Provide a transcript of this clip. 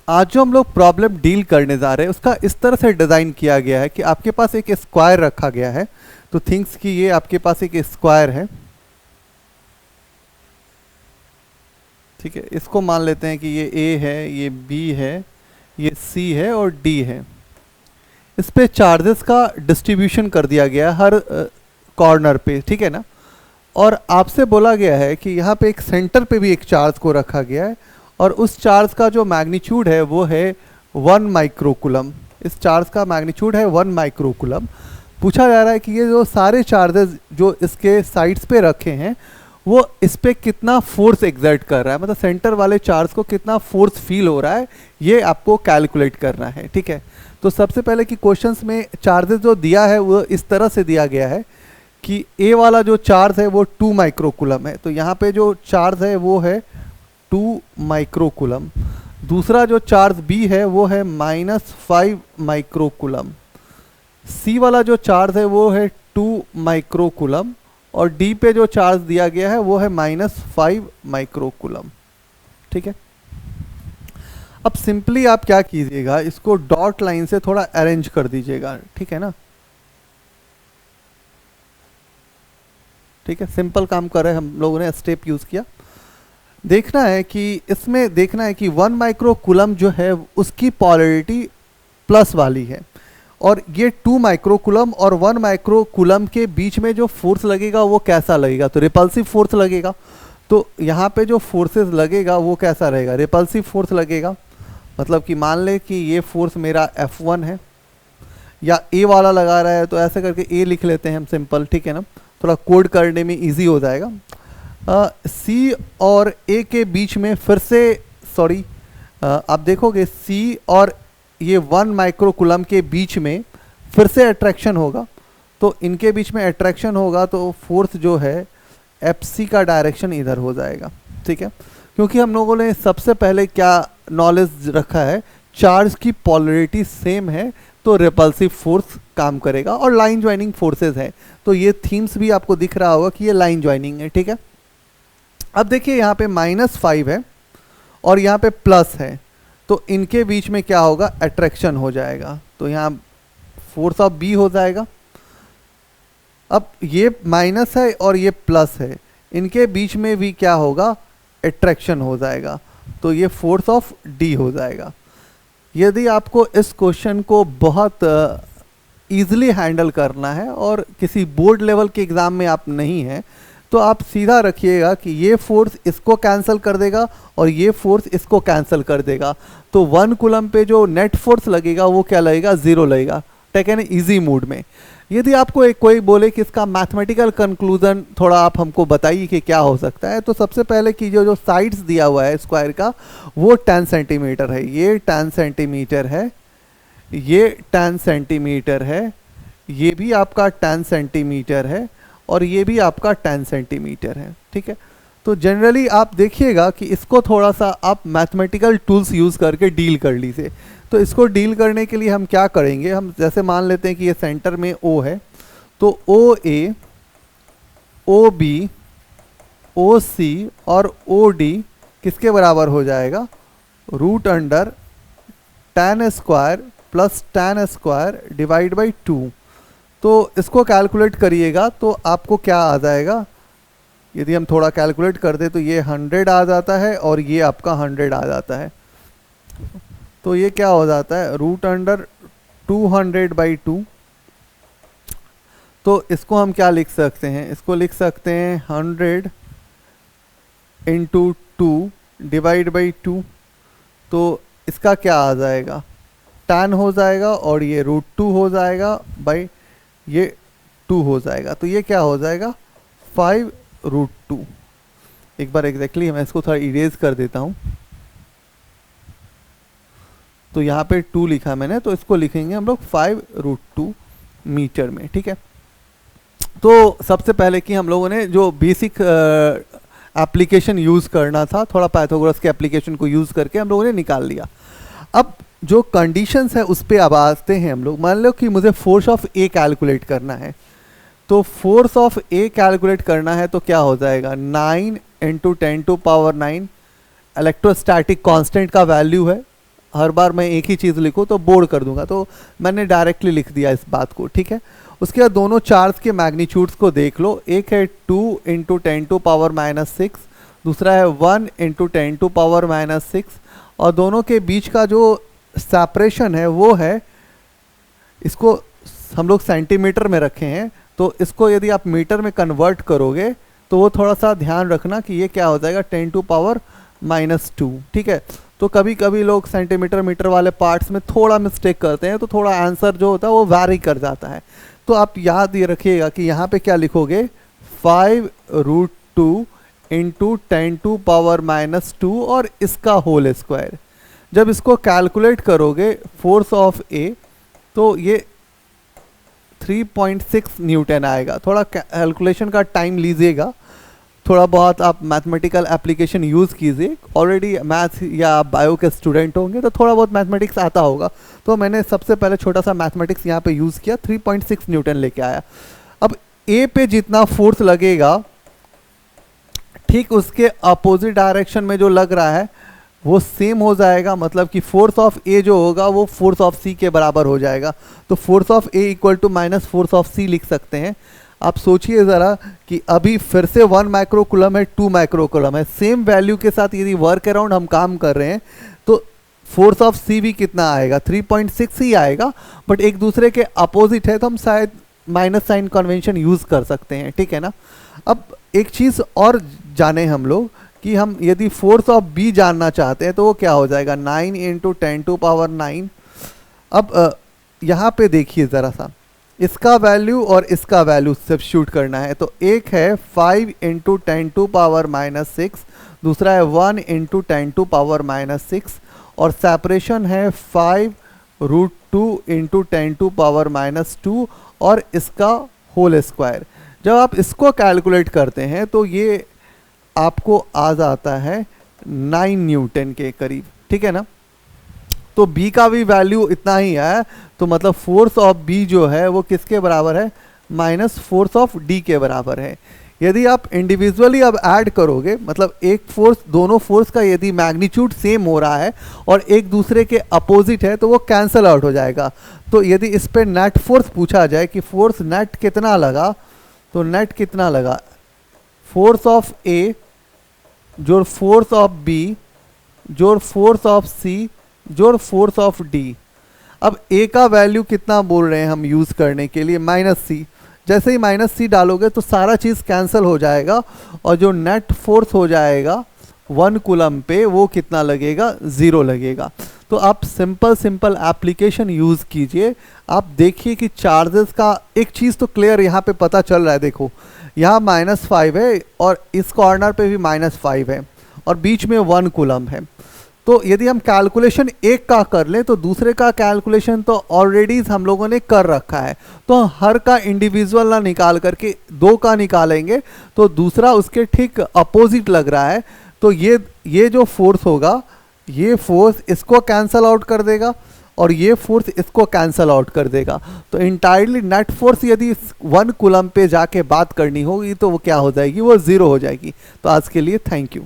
आज जो हम लोग प्रॉब्लम डील करने जा रहे हैं उसका इस तरह से डिज़ाइन किया गया है कि आपके पास एक स्क्वायर रखा गया है। तो थिंग्स कि ये आपके पास एक स्क्वायर है, ठीक है। इसको मान लेते हैं कि ये ए है, ये बी है, ये सी है और डी है। इस पे चार्जेस का डिस्ट्रीब्यूशन कर दिया गया है हर कॉर्नर पे, ठीक है ना। और आपसे बोला गया है कि यहाँ पे एक सेंटर पे भी एक चार्ज को रखा गया है और उस चार्ज का जो मैग्नीट्यूड है वो है 1 माइक्रोकूलम। इस चार्ज का मैग्नीट्यूड है 1 माइक्रोकूलम। पूछा जा रहा है कि ये जो सारे चार्जेस जो इसके साइड्स पे रखे हैं वो इस पे कितना फोर्स एग्जर्ट कर रहा है, मतलब सेंटर वाले चार्ज को कितना फोर्स फील हो रहा है, ये आपको कैलकुलेट करना है, ठीक है। तो सबसे पहले कि क्वेश्चंस में चार्जेस जो दिया है वो इस तरह से दिया गया है कि ए वाला जो चार्ज है वो 2 माइक्रोकूलम है, तो यहाँ पे जो चार्ज है वो है 2 माइक्रोकूलम। दूसरा जो चार्ज बी है वो है -5 माइक्रोकूलम। सी वाला जो चार्ज है वो है 2 माइक्रोकूलम और डी पे जो चार्ज दिया गया है वो है -5 माइक्रोकूलम, ठीक है। अब सिंपली आप क्या कीजिएगा, इसको डॉट लाइन से थोड़ा अरेंज कर दीजिएगा, ठीक है ना। ठीक है, सिंपल काम कर रहे हैं हम लोगों ने, स्टेप यूज किया। देखना है कि इसमें देखना है कि 1 माइक्रोकूलम जो है उसकी पोलैरिटी प्लस वाली है और ये 2 माइक्रोकूलम और 1 माइक्रोकूलम के बीच में जो फोर्स लगेगा वो कैसा लगेगा, तो रिपल्सिव फोर्स लगेगा। तो यहाँ पे जो फोर्सेस लगेगा वो कैसा रहेगा, रिपल्सिव फोर्स लगेगा। मतलब कि मान ले कि ये फोर्स मेरा F1 है या ए वाला लगा रहा है तो ऐसे करके ए लिख लेते हैं हम सिंपल, ठीक है ना, थोड़ा कोड करने में इजी हो जाएगा। सी और ए के बीच में फिर से आप देखोगे सी और ये 1 माइक्रोकूलम के बीच में फिर से अट्रैक्शन होगा, तो इनके बीच में अट्रैक्शन होगा तो फोर्स जो है एफ का डायरेक्शन इधर हो जाएगा, ठीक है। क्योंकि हम लोगों ने सबसे पहले क्या नॉलेज रखा है, चार्ज की पोलैरिटी सेम है तो रिपल्सिव फोर्स काम करेगा और लाइन ज्वाइनिंग फोर्सेस है। तो ये थीम्स भी आपको दिख रहा होगा कि ये लाइन ज्वाइनिंग है, ठीक है। अब देखिए यहाँ पे -5 है और यहाँ पे प्लस है, तो इनके बीच में क्या होगा, अट्रैक्शन हो जाएगा, तो यहाँ फोर्स ऑफ बी हो जाएगा। अब ये माइनस है और ये प्लस है, इनके बीच में भी क्या होगा, अट्रैक्शन हो जाएगा, तो ये फोर्स ऑफ डी हो जाएगा। यदि आपको इस क्वेश्चन को बहुत ईजिली हैंडल करना है और किसी बोर्ड लेवल के एग्ज़ाम में आप नहीं हैं तो आप सीधा रखिएगा कि ये फोर्स इसको कैंसिल कर देगा और ये फोर्स इसको कैंसिल कर देगा, तो 1 कूलम पे जो नेट फोर्स लगेगा वो क्या लगेगा, 0 लगेगा, टेकन इजी मोड में। यदि आपको कोई बोले कि इसका मैथमेटिकल कंक्लूजन थोड़ा आप हमको बताइए कि क्या हो सकता है, तो सबसे पहले की जो साइड्स दिया हुआ है स्क्वायर का वो 10 सेंटीमीटर है, ये 10 सेंटीमीटर है, ये 10 सेंटीमीटर है, ये भी आपका 10 सेंटीमीटर है और ये भी आपका 10 सेंटीमीटर है, ठीक है। तो जनरली आप देखिएगा कि इसको थोड़ा सा आप मैथमेटिकल टूल्स यूज़ करके डील कर लीजिए। तो इसको डील करने के लिए हम क्या करेंगे, हम जैसे मान लेते हैं कि ये सेंटर में O है, तो OA, OB, OC और OD किसके बराबर हो जाएगा, √tan² plus tan² divide by 2। तो इसको कैलकुलेट करिएगा तो आपको क्या आ जाएगा, यदि हम थोड़ा कैलकुलेट कर दे तो ये 100 आ जाता है और ये आपका 100 आ जाता है, तो ये क्या हो जाता है, √200/2। तो इसको हम क्या लिख सकते हैं, इसको लिख सकते हैं 100 × 2 डिवाइड बाई 2। तो इसका क्या आ जाएगा, tan हो जाएगा और ये √2 हो जाएगा बाई ये 2 हो जाएगा, तो ये क्या हो जाएगा 5√2। एक बार एग्जैक्टली मैं इसको थोड़ा इरेज कर देता हूँ, तो यहाँ पे 2 लिखा मैंने, तो इसको लिखेंगे हम लोग 5√2 मीटर में, ठीक है। तो सबसे पहले कि हम लोगों ने जो बेसिक एप्लीकेशन यूज़ करना था, थोड़ा पाइथागोरस के एप्लीकेशन को यूज़ करके हम लोगों ने निकाल लिया। अब जो कंडीशंस है उस पर अब आते हैं हम लोग। मान लो कि मुझे फोर्स ऑफ ए कैलकुलेट करना है, तो फोर्स ऑफ ए कैलकुलेट करना है तो क्या हो जाएगा, 9 × 10⁻⁹ इलेक्ट्रोस्टैटिक कांस्टेंट का वैल्यू है, हर बार मैं एक ही चीज़ लिखूँ तो बोर कर दूंगा, तो मैंने डायरेक्टली लिख दिया इस बात को, ठीक है। उसके बाद दोनों चार्ज के मैग्नीट्यूड्स को देख लो, एक है 2 × 10⁻⁻6, दूसरा है 1 × 10⁻⁻6, और दोनों के बीच का जो सेपरेशन है वो है, इसको हम लोग सेंटीमीटर में रखे हैं, तो इसको यदि आप मीटर में कन्वर्ट करोगे तो वो थोड़ा सा ध्यान रखना कि ये क्या हो जाएगा 10⁻⁻2, ठीक है। तो कभी कभी लोग सेंटीमीटर मीटर वाले पार्ट्स में थोड़ा मिस्टेक करते हैं, तो थोड़ा आंसर जो होता है वो वैरी कर जाता है। तो आप याद ये रखिएगा कि यहाँ पे क्या लिखोगे, 5√2 × 10⁻⁻2 और इसका होल स्क्वायर। जब इसको कैलकुलेट करोगे फोर्स ऑफ ए तो ये 3.6 न्यूटन आएगा। थोड़ा कैलकुलेशन का टाइम लीजिएगा, थोड़ा बहुत आप मैथमेटिकल एप्लीकेशन यूज़ कीजिए। ऑलरेडी मैथ्स या आप बायो के स्टूडेंट होंगे तो थोड़ा बहुत मैथमेटिक्स आता होगा, तो मैंने सबसे पहले छोटा सा मैथमेटिक्स यहाँ पे यूज़ किया, 3.6 न्यूटन लेके आया। अब ए पे जितना फोर्स लगेगा ठीक उसके अपोजिट डायरेक्शन में जो लग रहा है वो सेम हो जाएगा, मतलब कि फोर्स ऑफ ए जो होगा वो फोर्स ऑफ सी के बराबर हो जाएगा। तो force of A equal to minus force of C लिख सकते हैं। आप सोचिए ज़रा कि अभी फिर से 1 माइक्रोकूलम है, 2 माइक्रोकूलम है, सेम वैल्यू के साथ यदि वर्क अराउंड हम काम कर रहे हैं तो फोर्स ऑफ सी भी कितना आएगा, 3.6 ही आएगा, बट एक दूसरे के अपोजिट है तो हम शायद माइनस साइन कन्वेंशन यूज़ कर सकते हैं, ठीक है ना। अब एक चीज़ और जाने हम लोग कि हम यदि फोर्स ऑफ बी जानना चाहते हैं तो वो क्या हो जाएगा, 9 × 10⁹। अब यहाँ पे देखिए ज़रा सा, इसका वैल्यू और इसका वैल्यू सब्स्टिट्यूट करना है। तो एक है 5 × 10⁻⁻6, दूसरा है 1 × 10⁻⁻6, और सेपरेशन है 5√2 × 10⁻2 और इसका होल स्क्वायर। जब आप इसको कैलकुलेट करते हैं तो ये आपको आ जाता है 9 न्यूटन के करीब, ठीक है ना। तो B का भी वैल्यू इतना ही है, तो मतलब फोर्स ऑफ B जो है वो किसके बराबर है, माइनस फोर्स ऑफ D के बराबर है। यदि आप इंडिविजुअली अब ऐड करोगे, मतलब एक फोर्स, दोनों फोर्स का यदि मैग्नीट्यूड सेम हो रहा है और एक दूसरे के अपोजिट है तो वो कैंसल आउट हो जाएगा। तो यदि इस पे नेट फोर्स पूछा जाए कि फोर्स नेट कितना लगा, तो नेट कितना लगा, फोर्स ऑफ A जोड़ फोर्स ऑफ B जोड़ फोर्स ऑफ C जोड़ फोर्स ऑफ D। अब A का वैल्यू कितना बोल रहे हैं हम यूज़ करने के लिए, -C। जैसे ही -C डालोगे तो सारा चीज़ कैंसिल हो जाएगा और जो नेट फोर्स हो जाएगा 1 कूलम पे वो कितना लगेगा, 0 लगेगा। तो आप सिंपल एप्लीकेशन यूज़ कीजिए। आप देखिए कि चार्जेस का एक चीज़ तो क्लियर यहाँ पे पता चल रहा है। देखो यहाँ -5 है और इस कॉर्नर पे भी -5 है और बीच में 1 कूलम है। तो यदि हम कैलकुलेशन एक का कर लें तो दूसरे का कैलकुलेशन तो ऑलरेडी हम लोगों ने कर रखा है, तो हर का इंडिविजुअल ना निकाल करके 2 का निकालेंगे तो दूसरा उसके ठीक अपोजिट लग रहा है। तो ये जो फोर्स होगा, ये फोर्स इसको कैंसल आउट कर देगा और ये फोर्स इसको कैंसल आउट कर देगा। तो इंटायरली नेट फोर्स यदि 1 कूलम पे जाके बात करनी होगी तो वो क्या हो जाएगी, वो 0 हो जाएगी। तो आज के लिए थैंक यू।